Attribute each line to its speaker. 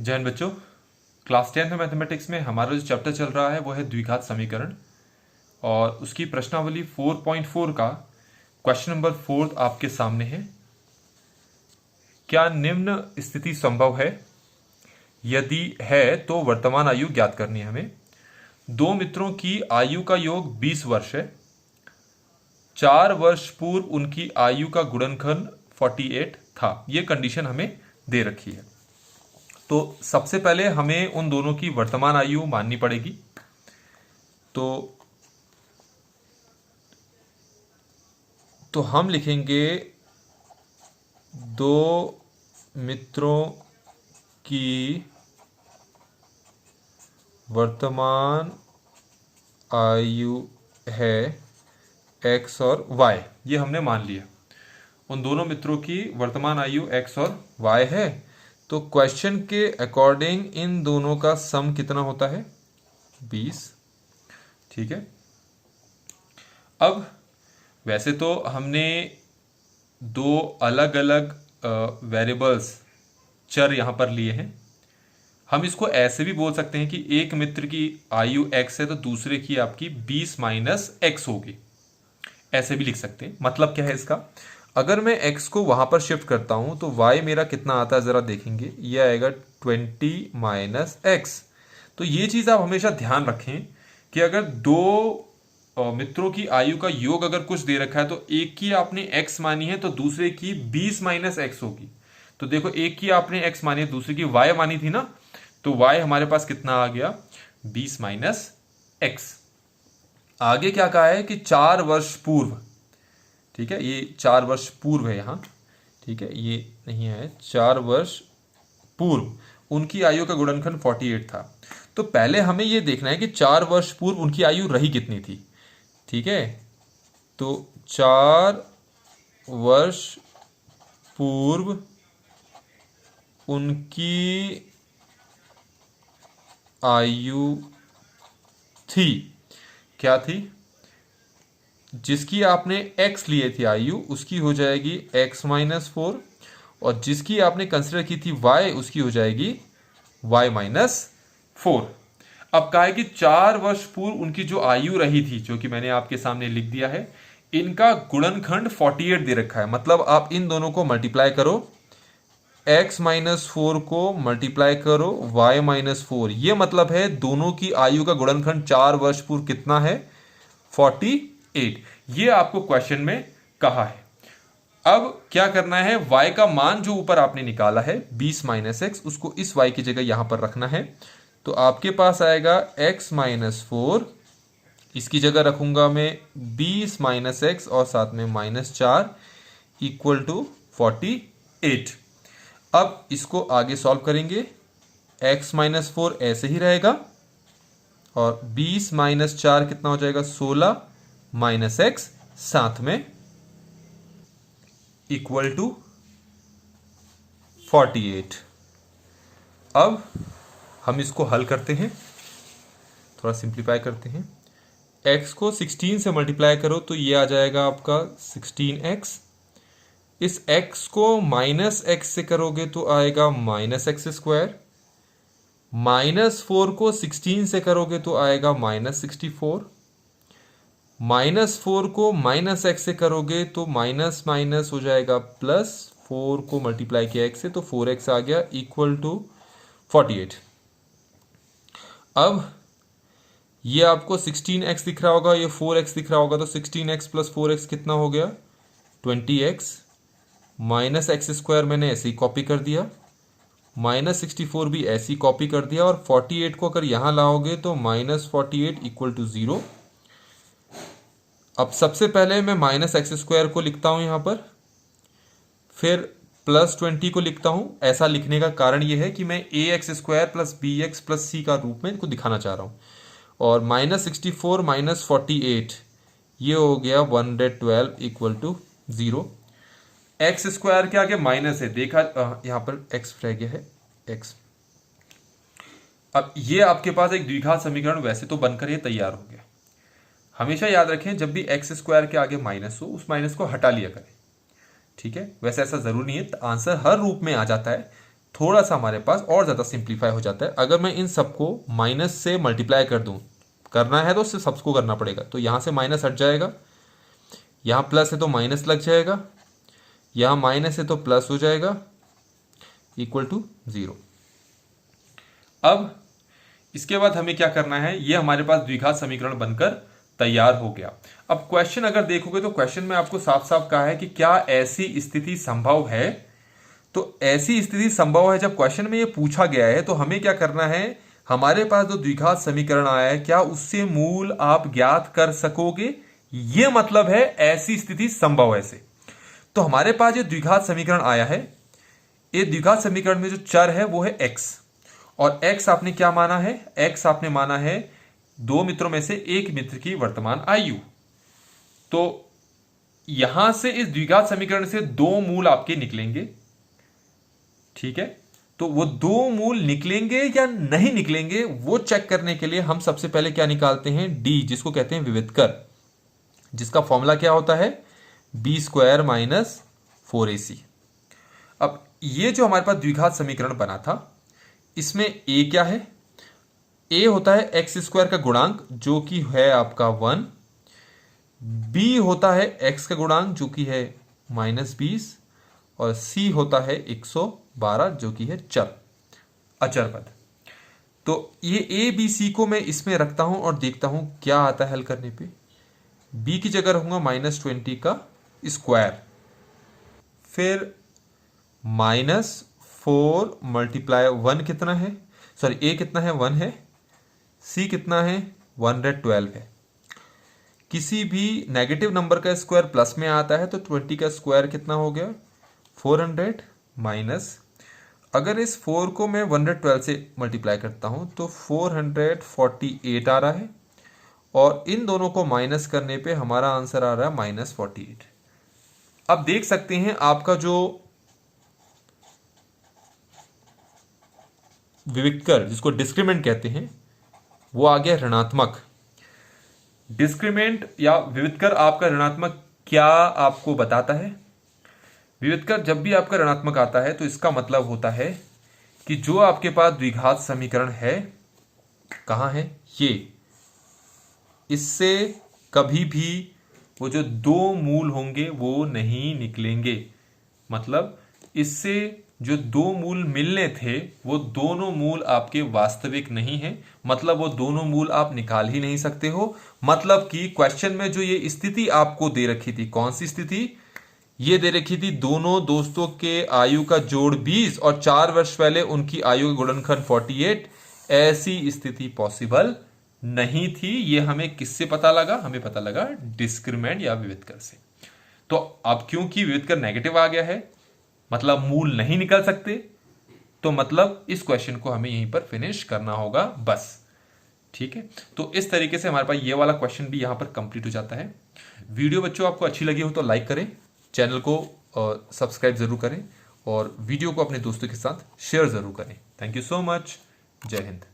Speaker 1: जय हिंद बच्चों। Class 10th में मैथमेटिक्स में हमारा जो चैप्टर चल रहा है वो है द्विघात समीकरण और उसकी प्रश्नावली 4.4 का क्वेश्चन नंबर 4 आपके सामने है। क्या निम्न स्थिति संभव है? यदि है तो वर्तमान आयु ज्ञात करनी है हमें। दो मित्रों की आयु का योग 20 वर्ष है। 4 वर्ष पूर्व उनकी आयु का गुणनखंड 48 था। यह कंडीशन हमें दे रखी है। तो सबसे पहले हमें उन दोनों की वर्तमान आयु माननी पड़ेगी। तो हम लिखेंगे दो मित्रों की वर्तमान आयु है x और y। ये हमने मान लिया। उन दोनों मित्रों की वर्तमान आयु x और y है। तो क्वेश्चन के अकॉर्डिंग इन दोनों का सम कितना होता है? 20। ठीक है। अब वैसे तो हमने दो अलग अलग वेरिएबल्स चर यहां पर लिए हैं। हम इसको ऐसे भी बोल सकते हैं कि एक मित्र की आयु x है तो दूसरे की आपकी 20 माइनस x होगी। ऐसे भी लिख सकते हैं। मतलब क्या है इसका? अगर मैं x को वहां पर शिफ्ट करता हूं तो y मेरा कितना आता है जरा देखेंगे। ये आएगा 20 माइनस x। तो ये चीज आप हमेशा ध्यान रखें कि अगर दो मित्रों की आयु का योग अगर कुछ दे रखा है तो एक की आपने x मानी है तो दूसरे की 20 माइनस x होगी। तो देखो, एक की आपने x मानी है, दूसरे की y मानी थी ना, तो y हमारे पास कितना आ गया? 20 माइनस x। आगे क्या कहा है कि 4 वर्ष पूर्व। ठीक है, ये 4 वर्ष पूर्व है यहां। ठीक है, ये नहीं है। 4 वर्ष पूर्व उनकी आयु का गुणनखंड 48 था। तो पहले हमें यह देखना है कि 4 वर्ष पूर्व उनकी आयु रही कितनी थी। ठीक है, तो 4 वर्ष पूर्व उनकी आयु थी, क्या थी? जिसकी आपने x लिए थी आयु, उसकी हो जाएगी x माइनस 4, और जिसकी आपने कंसिडर की थी y, उसकी हो जाएगी y माइनस 4। अब कहा है कि 4 वर्ष पूर्व उनकी जो आयु रही थी, जो कि मैंने आपके सामने लिख दिया है, इनका गुणनखंड 48 दे रखा है। मतलब आप इन दोनों को मल्टीप्लाई करो, x माइनस 4 को मल्टीप्लाई करो y माइनस 4। यह मतलब है दोनों की आयु का गुणनखंड 4 वर्ष पूर्व कितना है? 48। ये आपको क्वेश्चन में कहा है। अब क्या करना है? y का मान जो ऊपर आपने निकाला है 20 माइनस एक्स, उसको इस y की जगह यहां पर रखना है। तो आपके पास आएगा x माइनस 4, इसकी जगह रखूंगा मैं 20 माइनस एक्स और साथ में माइनस 4 इक्वल टू 48। अब इसको आगे सॉल्व करेंगे। x माइनस 4 ऐसे ही रहेगा और 20 माइनस 4 कितना हो जाएगा? 16 माइनस एक्स, साथ में इक्वल टू 48। अब हम इसको हल करते हैं, थोड़ा सिंप्लीफाई करते हैं। x को 16 से मल्टीप्लाई करो तो ये आ जाएगा आपका 16x। इस x को माइनस x से करोगे तो आएगा माइनस एक्स स्क्वायर। माइनस 4 को 16 से करोगे तो आएगा माइनस 64। माइनस 4 को माइनस एक्स से करोगे तो माइनस माइनस हो जाएगा प्लस। 4 को मल्टीप्लाई किया x से तो 4x आ गया इक्वल टू 48। अब ये आपको 16x दिख रहा होगा, ये 4x दिख रहा होगा, तो 16x प्लस 4x कितना हो गया? 20x। माइनस एक्स स्क्वायर मैंने ऐसे ही कॉपी कर दिया, माइनस 64 भी ऐसे ही कॉपी कर दिया, और 48 को अगर यहां लाओगे तो माइनस 48 इक्वल टू 0। अब सबसे पहले मैं माइनस एक्स स्क्वायर को लिखता हूं यहां पर, फिर प्लस 20 को लिखता हूं। ऐसा लिखने का कारण यह है कि मैं a x square plus b x plus c का रूप में इनको दिखाना चाह रहा हूं। और माइनस 64 माइनस 48 ये हो गया 112 इक्वल टू 0। एक्स स्क्वायर के आगे माइनस है, देखा यहां पर एक्स रह गया है एक्स। अब ये आपके पास एक द्विघात समीकरण वैसे तो बनकर ये तैयार हो गया। हमेशा याद रखें, जब भी एक्स स्क्वायर के आगे माइनस हो, उस माइनस को हटा लिया करें। ठीक है, वैसे ऐसा जरूरी नहीं है आंसर हर रूप में आ जाता है, थोड़ा सा हमारे पास और ज़्यादा सिंप्लीफाई हो जाता है। अगर मैं इन सबको माइनस से मल्टीप्लाई कर दूं, करना है तो उससे सबको करना पड़ेगा, तो यहाँ से माइनस हट जाएगा, यहाँ प्लस है तो माइनस लग जाएगा, यहाँ माइनस है तो प्लस हो जाएगा, इक्वल टू 0। अब इसके बाद हमें क्या करना है, ये हमारे पास द्विघात समीकरण बनकर तैयार हो गया। अब क्वेश्चन अगर देखोगे तो क्वेश्चन में आपको साफ साफ कहा है कि क्या ऐसी स्थिति संभव है। तो ऐसी स्थिति संभव है, जब क्वेश्चन में ये पूछा गया है तो हमें क्या करना है, हमारे पास जो द्विघात समीकरण आया है क्या उससे मूल आप ज्ञात कर सकोगे, ये मतलब है ऐसी स्थिति संभव है से। तो हमारे पास ये द्विघात समीकरण आया है, ये द्विघात समीकरण में जो चर है वो है x, और x आपने क्या माना है, x आपने माना है दो मित्रों में से एक मित्र की वर्तमान आयु। तो यहां से इस द्विघात समीकरण से दो मूल आपके निकलेंगे, ठीक है। तो वो दो मूल निकलेंगे या नहीं निकलेंगे वो चेक करने के लिए हम सबसे पहले क्या निकालते हैं, d, जिसको कहते हैं विवितकर, जिसका फॉर्मूला क्या होता है, b² माइनस 4ac। अब ये जो हमारे पास द्विघात समीकरण बना था, इसमें a क्या है, a होता है x² का गुणांक जो कि है आपका 1, b होता है x का गुणांक जो कि है -20, और c होता है 112 जो कि है चर, अचर पद। तो ये a b c को मैं इसमें रखता हूं और देखता हूं क्या आता है हल करने पे। b की जगह रखूंगा -20 का स्क्वायर, फिर -4 मल्टीप्लाई 1 कितना है, सॉरी a कितना है 1 है, c कितना है 112 है। किसी भी नेगेटिव नंबर का स्क्वायर प्लस में आता है तो 20 का स्क्वायर कितना हो गया 400 माइनस, अगर इस 4 को मैं 112 से मल्टीप्लाई करता हूं तो 448 आ रहा है, और इन दोनों को माइनस करने पे हमारा आंसर आ रहा है -48। अब देख सकते हैं आपका जो विविक्तर, जिसको डिस्क्रिमेंट कहते हैं, वो आ गया ऋणात्मक। डिस्क्रिमेंट या विविक्तर आपका ऋणात्मक क्या आपको बताता है, विविक्तर जब भी आपका ऋणात्मक आता है तो इसका मतलब होता है कि जो आपके पास द्विघात समीकरण है, कहाँ है ये, इससे कभी भी वो जो दो मूल होंगे वो नहीं निकलेंगे। मतलब इससे जो दो मूल मिलने थे वो दोनों मूल आपके वास्तविक नहीं है, मतलब वो दोनों मूल आप निकाल ही नहीं सकते हो। मतलब कि क्वेश्चन में जो ये स्थिति आपको दे रखी थी, कौन सी स्थिति, ये दे रखी थी दोनों दोस्तों के आयु का जोड़ 20 और 4 वर्ष पहले उनकी आयु का गुणनखंड 48, ऐसी स्थिति पॉसिबल नहीं थी। ये हमें किससे पता लगा, हमें पता लगा डिस्क्रिमेंट या विविक्तर से। तो अब क्योंकि विविक्तर नेगेटिव आ गया है, मतलब मूल नहीं निकल सकते, तो मतलब इस क्वेश्चन को हमें यहीं पर फिनिश करना होगा बस, ठीक है। तो इस तरीके से हमारे पास ये वाला क्वेश्चन भी यहां पर कंप्लीट हो जाता है। वीडियो बच्चों आपको अच्छी लगी हो तो लाइक करें, चैनल को सब्सक्राइब जरूर करें, और वीडियो को अपने दोस्तों के साथ शेयर जरूर करें। थैंक यू सो मच, जय हिंद।